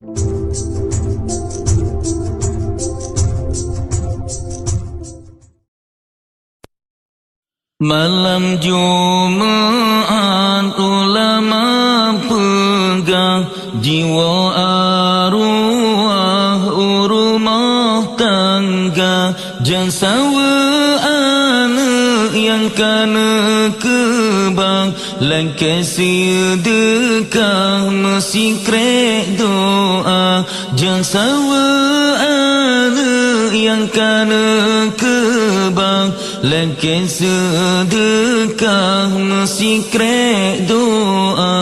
Malam Jumat ulama pegang jiwa arwah rumah tangga jansawa anak yang kana kebang langkai sedekah mesti krek doa jansawa anak yang kana kebang langkai sedekah mesti krek doa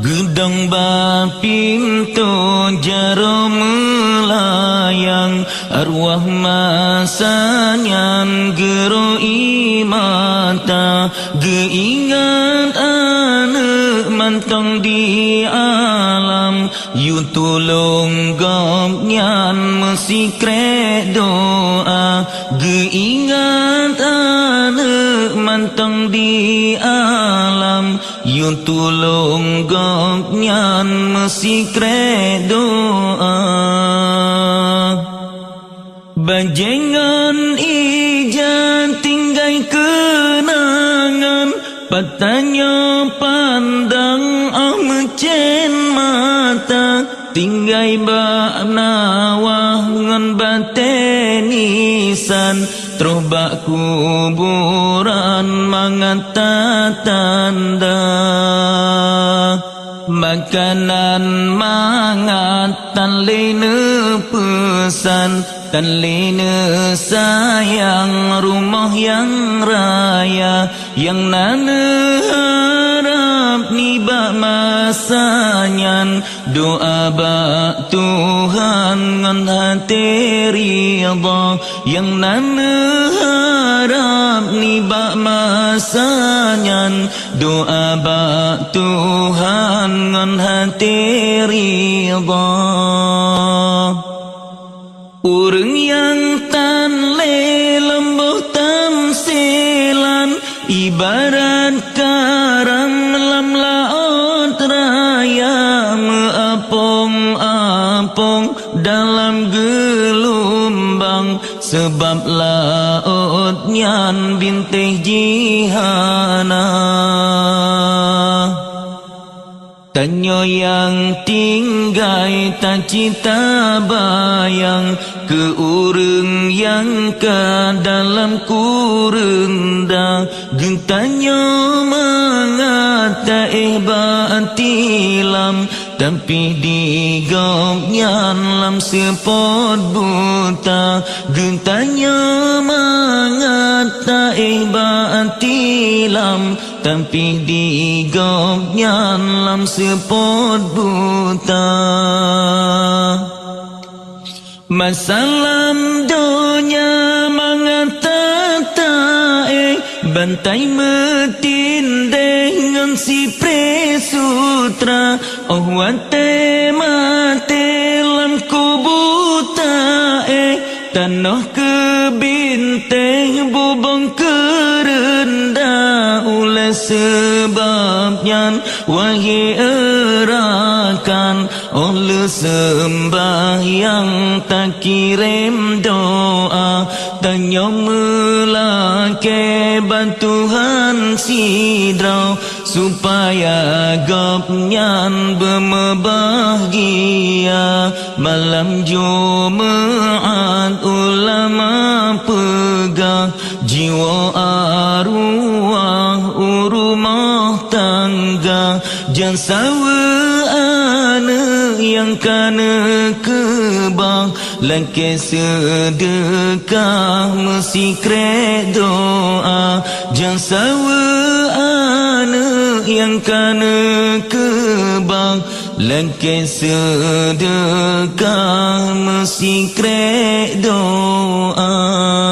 gedang bapinto jaro melayang arwah masanyan gero imata geingat anak mantong di alam yu tulung gomnyan mesti krek doa geingat anak mantong di alam yu tulung gomnyan mesti krek doa bajengan ijan tinggai kenangan patanya pandang mecen mata tinggai bak nawah ngan batenisan terus bak kuburan mangata tanda makanan mangatan lene pesan dan lene sayang rumah yang raya yang nana harap nibak masanyan doa bak Tuhan ngan hati ridha yang nana harap nibak masanyan doa bak Tuhan ngan hati ridha urang yang tan le lembuh tamsilan ibarat karam lam laut raya meapong-apong dalam gelombang sebab laut nyan bintih jihana tanyo yang tinggai tak cita bayang ke urang yang ke dalam kurung dah gentanyo mengata batilam tapi digomnyan lam sepot buta gentanyo mengata batilam tapi digomnyan lam sepot buta masalam dunia mengata bantai metin dengan si presutra oh wate mate lam kubuta tanah kebintang bubong kerendah oleh sebabnya wahai erakan oleh sembahyang tak kirim doa tanya melake bantuhan sidrau supaya gopnyan berbahagia malam Jumat ulama pegang jiwa arwah rumah tangga jansawa anak yang kana kebang langkai sedekah mesti krek doa jansawa anak yang kana kebang langkai sedekah mesti krek doa